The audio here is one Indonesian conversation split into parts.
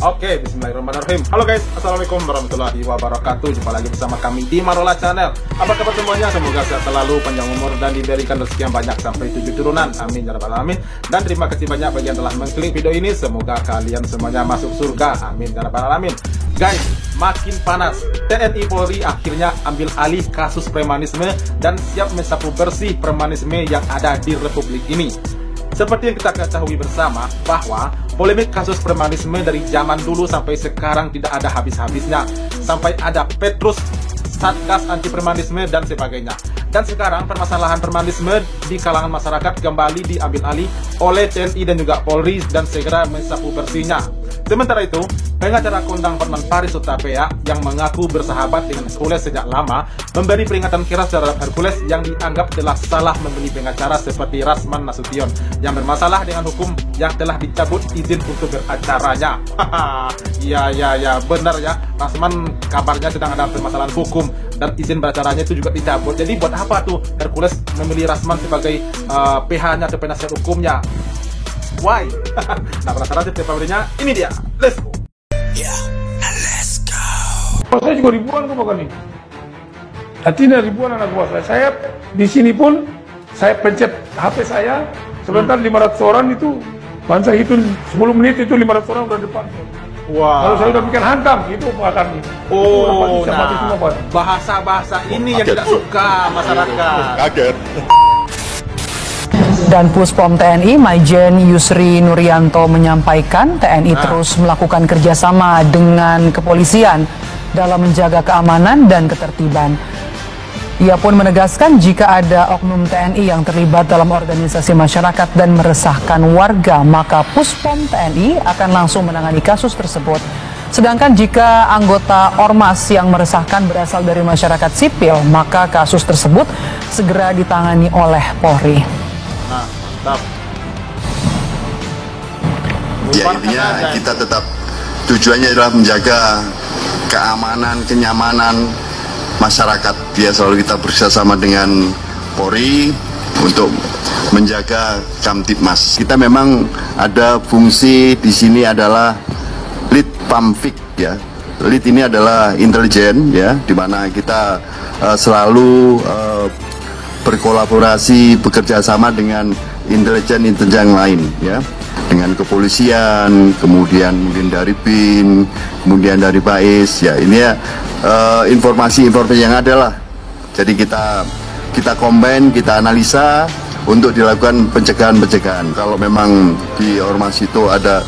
Oke, bismillahirrahmanirrahim. Halo guys, assalamualaikum warahmatullahi wabarakatuh. Jumpa lagi bersama kami di Marola Channel. Apa kabar semuanya? Semoga sehat selalu, panjang umur, dan diberikan rezeki yang banyak sampai 7 turunan. Amin ya rabbal alamin. Dan terima kasih banyak bagi yang telah mengklik video ini. Semoga kalian semuanya masuk surga. Amin ya rabbal alamin. Guys, makin panas. TNI Polri akhirnya ambil alih kasus premanisme dan siap mensapu bersih premanisme yang ada di Republik ini. Seperti yang kita ketahui bersama bahwa polemik kasus premanisme dari zaman dulu sampai sekarang tidak ada habis-habisnya. Sampai ada Petrus, Satgas anti premanisme dan sebagainya. Dan sekarang permasalahan premanisme di kalangan masyarakat kembali diambil alih oleh TNI dan juga Polri dan segera mensapu bersihnya. Sementara itu, pengacara kondang Hotman Paris Hutapea yang mengaku bersahabat dengan Hercules sejak lama memberi peringatan keras terhadap Hercules yang dianggap telah salah memilih pengacara seperti Rasman Nasution yang bermasalah dengan hukum yang telah dicabut izin untuk beracaranya. Iya, benar ya. Rasman kabarnya sedang ada permasalahan hukum dan izin beracaranya itu juga dicabut. Jadi buat apa tuh Hercules memilih Rasman sebagai PH-nya atau penasihat hukumnya? Why? Nah, penasaran tips pembelinya? Ini dia. Let's go. Yeah, let's go. Saya juga ribuan kok makan ini. Artinya ribuan anak buah saya. Di sini pun saya pencet HP saya. Sebentar 500 orang itu. Bangsa hitung 10 menit itu 500 orang udah depan. Wow. Kalau saya udah bikin hantam, itu makan ini. Oh, nah, bahasa-bahasa ini yang tidak suka masyarakat. Kaget. Dan Puspom TNI Maijen Yusri Nuryanto menyampaikan TNI terus melakukan kerjasama dengan kepolisian dalam menjaga keamanan dan ketertiban. Ia pun menegaskan jika ada oknum TNI yang terlibat dalam organisasi masyarakat dan meresahkan warga, maka Puspom TNI akan langsung menangani kasus tersebut. Sedangkan jika anggota ormas yang meresahkan berasal dari masyarakat sipil, maka kasus tersebut segera ditangani oleh Polri. Nah, mantap. Ya, intinya kita tetap tujuannya adalah menjaga keamanan, kenyamanan masyarakat. Ya, selalu kita bekerjasama dengan Polri untuk menjaga Kamtibmas. Kita memang ada fungsi di sini adalah lead pamfik ya. Lead ini adalah intelijen ya, di mana kita selalu berkolaborasi, bekerja sama dengan intelijen-intelijen lain ya, dengan kepolisian, kemudian mungkin dari BIN, kemudian dari BAIS ya. Ini ya informasi-informasi yang ada lah. Jadi kita combine, kita analisa untuk dilakukan pencegahan-pencegahan. Kalau memang di ormas itu ada,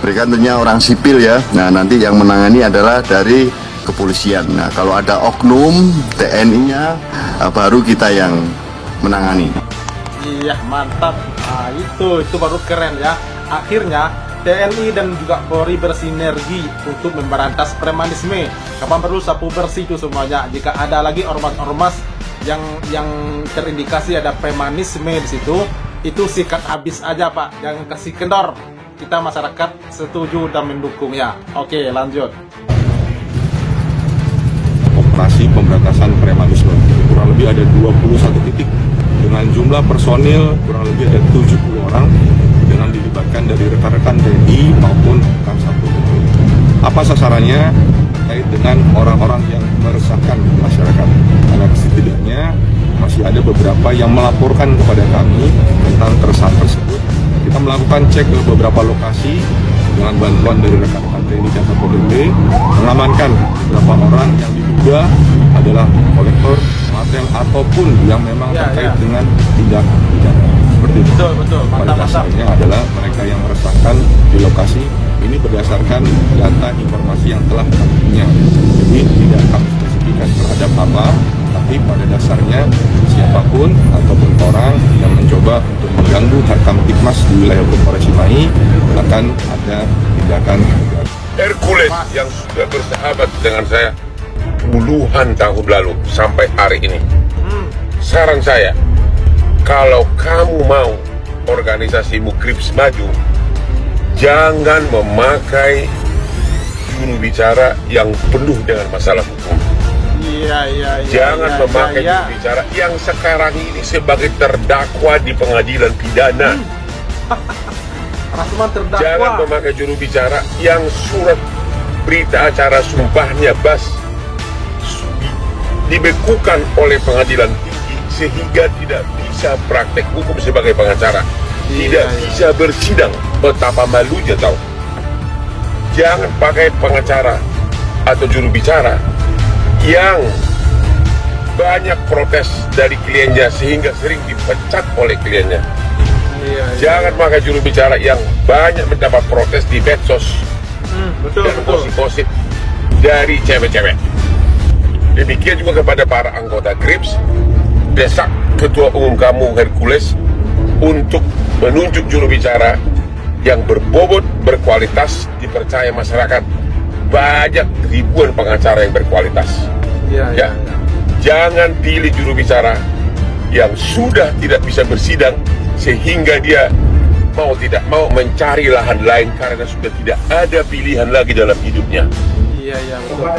mereka tentunya orang sipil ya. Nah, nanti yang menangani adalah dari kepolisian. Nah, kalau ada oknum TNI-nya, baru kita yang menangani. Iya, mantap. Nah, itu baru keren ya. Akhirnya TNI dan juga Polri bersinergi untuk memberantas premanisme. Kapan perlu sapu bersih itu semuanya. Jika ada lagi ormas-ormas yang terindikasi ada premanisme di situ, itu sikat habis aja, Pak. Jangan kasih kendor. Kita masyarakat setuju dan mendukungnya. Oke, lanjut. Operasi pemberantasan premanisme kurang lebih ada 21 titik dengan jumlah personil kurang lebih ada 70 orang dengan dilibatkan dari rekan-rekan TNI maupun Kamsatpol. Apa sasarannya? Terkait dengan orang-orang yang meresahkan masyarakat, karena setidaknya masih ada beberapa yang melaporkan kepada kami tentang keresahan tersebut. Kita melakukan cek ke beberapa lokasi dengan bantuan dari rekan-rekan TNI dan Satpol PP, mengamankan beberapa orang yang diduga adalah kolektor material ataupun yang memang terkait dengan tindak pidana seperti itu. Betul. Pada dasarnya adalah mereka yang meresahkan di lokasi ini berdasarkan data informasi yang telah kami punya. Jadi tidak kami spesifikkan terhadap apa, tapi pada dasarnya siapapun ataupun orang yang mencoba untuk mengganggu Kamtibmas di wilayah Polres Cimahi akan ada tindakan. Hercules yang sudah bersahabat dengan saya puluhan tahun lalu sampai hari ini. Saran saya, kalau kamu mau organisasi Mukrips maju, jangan memakai juru bicara yang penuh dengan masalah hukum. Jangan memakai juru bicara yang sekarang ini sebagai terdakwa di pengadilan pidana. Rasman terdakwa. Jangan memakai juru bicara yang surat berita acara sumpahnya dibekukan oleh pengadilan tinggi sehingga tidak bisa praktek hukum sebagai pengacara, tidak bisa bersidang. Betapa malunya tahu. Jangan pakai pengacara atau juru bicara yang banyak protes dari kliennya sehingga sering dipecat oleh kliennya. Jangan pakai juru bicara yang banyak mendapat protes di medsos dan gosip-gosip dari cewek-cewek. Demikian juga kepada para anggota GRIPS, desak Ketua Umum kamu Hercules untuk menunjuk juru bicara yang berbobot, berkualitas, dipercaya masyarakat. Banyak ribuan pengacara yang berkualitas. Jangan pilih juru bicara yang sudah tidak bisa bersidang sehingga dia mau tidak mau mencari lahan lain karena sudah tidak ada pilihan lagi dalam hidupnya. Iya betul.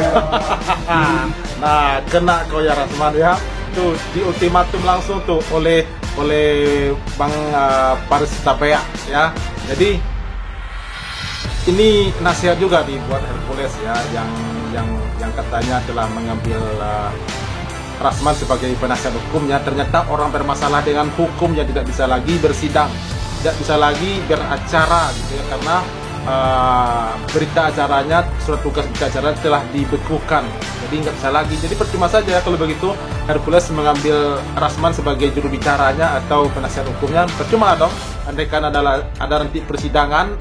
Nah, kena kau ya Rasman ya. Tuh di ultimatum langsung tuh oleh Bang Paris Tapea ya. Jadi ini nasihat juga dibuat Hercules ya, yang katanya telah mengambil Rasman sebagai penasihat hukumnya. Ternyata orang bermasalah dengan hukum yang tidak bisa lagi bersidang, tidak bisa lagi beracara gitu ya, karena berita acaranya, surat tugas berita acara telah dibekukan, jadi nggak bisa lagi. Jadi percuma saja kalau begitu Hercules mengambil Rasman sebagai juru bicaranya atau penasihat hukumnya, percuma dong. Andaikan ada nanti persidangan,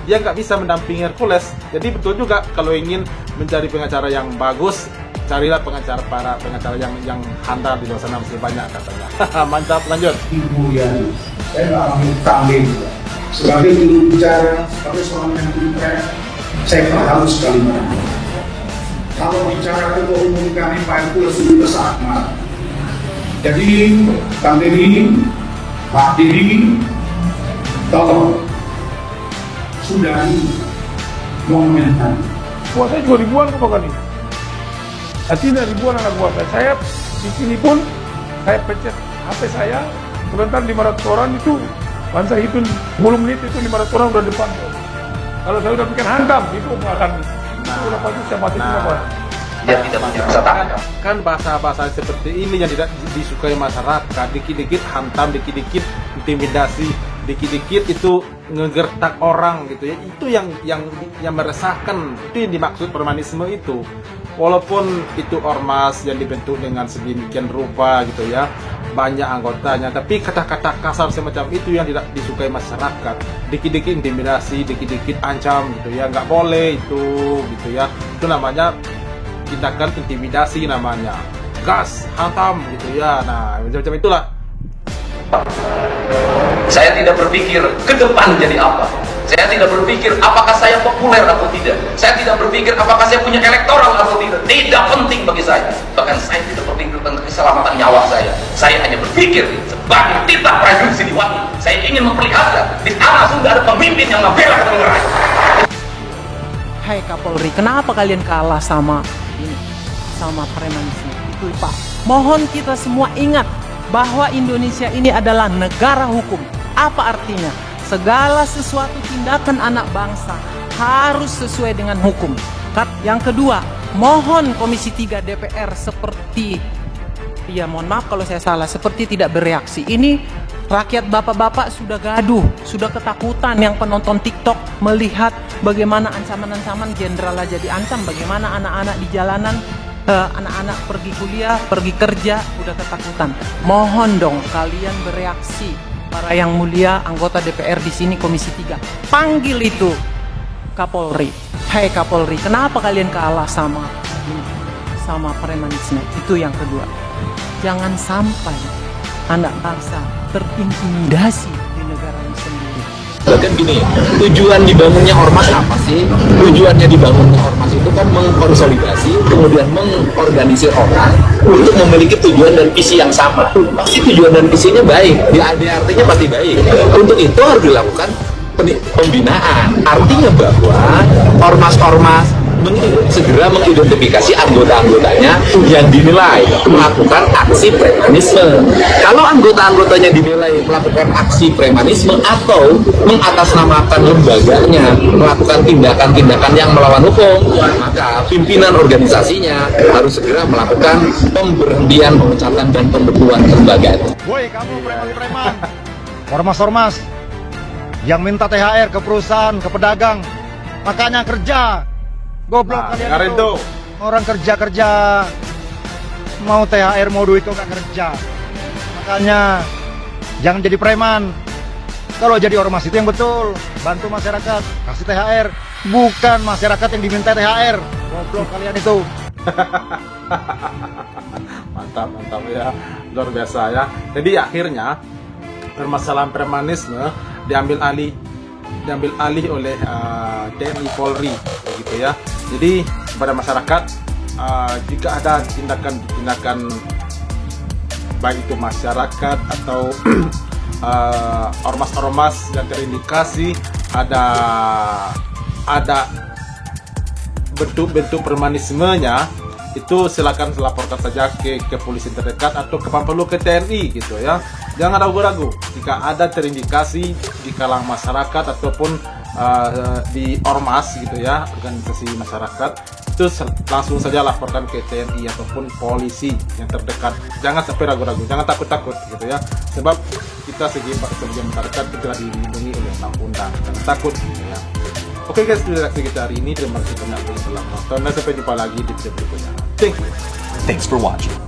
dia nggak bisa mendampingi Hercules. Jadi betul juga kalau ingin mencari pengacara yang bagus, carilah para pengacara yang handal di luar sana, masih banyak katanya. Mantap, lanjut. Ibu yang saya nggak ambil sebagai juru bicara, sebagai seorang yang berbicara, saya paham sekali mana. Kalau bicara ketua umum kami Pak Hercules sudah saat marah. Jadi Kang Deddy, Pak Deddy, tolong sudahi momen tadi. Buat saya juga ribuan kok ini. Artinya ribuan anak buah saya. Di sini pun saya pencet HP saya, sebentar 500 orang itu, bangsa hitung 10 menit itu 500 orang udah depan. Kalau saya udah bikin hantam, itu akan udah pasti saya mati kenapa? Dia tidak bisa tangkap. Kan bahasa-bahasa seperti ini yang tidak disukai masyarakat. Dikit-dikit hantam, dikit-dikit intimidasi, dikit-dikit itu ngegertak orang gitu ya. Itu yang meresahkan. Itu yang dimaksud premanisme itu. Walaupun itu ormas yang dibentuk dengan sedemikian rupa gitu ya, banyak anggotanya, tapi kata-kata kasar semacam itu yang tidak disukai masyarakat. Dikit-dikit intimidasi, dikit-dikit ancam gitu ya, nggak boleh itu gitu ya. Itu namanya tindakan intimidasi namanya. Gas, hantam gitu ya. Nah, macam-macam itulah. Saya tidak berpikir ke depan jadi apa. Saya tidak berpikir apakah saya populer atau tidak. Saya tidak berpikir apakah saya punya elektoral atau tidak. Tidak penting bagi saya. Bahkan saya tidak berpikir tentang keselamatan nyawa saya. Saya hanya berpikir sebagai titah prajurit Siliwangi. Saya ingin memperlihatkan di tanah sudah ada pemimpin yang membela kebenaran. Hai Kapolri, kenapa kalian kalah sama premanisme? Itu Pak. Mohon kita semua ingat bahwa Indonesia ini adalah negara hukum. Apa artinya? Segala sesuatu tindakan anak bangsa harus sesuai dengan hukum. Yang kedua, mohon Komisi 3 DPR seperti, ya mohon maaf kalau saya salah, seperti tidak bereaksi. Ini rakyat bapak-bapak sudah gaduh, sudah ketakutan. Yang penonton TikTok melihat bagaimana ancaman-ancaman jenderal aja diancam, bagaimana anak-anak di jalanan, anak-anak pergi kuliah, pergi kerja, udah ketakutan. Mohon dong kalian bereaksi. Para yang mulia anggota DPR di sini Komisi 3, panggil itu Kapolri. Hai Kapolri, kenapa kalian kalah sama premanisme? Itu yang kedua. Jangan sampai anak bangsa terintimidasi di negaranya sendiri. Bahkan gini, tujuan dibangunnya ormas apa sih? Tujuannya dibangunnya ormas itu kan mengkonsolidasi, kemudian mengorganisir orang untuk memiliki tujuan dan visi yang sama. Pasti tujuan dan visinya baik, ya artinya pasti baik. Untuk itu harus dilakukan pembinaan. Artinya bahwa ormas-ormas segera mengidentifikasi anggota-anggotanya yang dinilai melakukan aksi premanisme. Kalau anggota-anggotanya dinilai melakukan aksi premanisme atau mengatasnamakan lembaganya melakukan tindakan-tindakan yang melawan hukum, maka pimpinan organisasinya harus segera melakukan pemberhentian, pemecatan, dan pembekuan lembaga itu. Woi kamu preman-preman, ormas-ormas yang minta THR ke perusahaan, ke pedagang, makanya kerja. Goblok kalian itu. Orang kerja mau THR mau duit kok nggak kerja. Makanya jangan jadi preman. Kalau jadi ormas itu yang betul, bantu masyarakat, kasih THR, bukan masyarakat yang diminta THR. Goblok kalian itu. Mantap ya, luar biasa ya. Jadi akhirnya permasalahan premanisme diambil alih oleh TNI Polri, begitu ya. Jadi kepada masyarakat, jika ada tindakan baik itu masyarakat atau ormas-ormas yang terindikasi ada bentuk-bentuk premanismenya, itu silakan laporkan saja ke polisi terdekat atau ke perlu ke TNI gitu ya. Jangan ragu-ragu jika ada terindikasi di kalangan masyarakat ataupun di ormas gitu ya, organisasi masyarakat, itu langsung saja laporkan ke TNI ataupun polisi yang terdekat. Jangan sampai ragu-ragu, jangan takut-takut gitu ya, sebab kita sebagai masyarakat telah dilindungi oleh undang-undang. Jangan takut gitu ya. Oke guys, itu reaksi kita hari ini. Terima kasih banyak telah menonton dan sampai jumpa lagi di video berikutnya. Thanks for watching.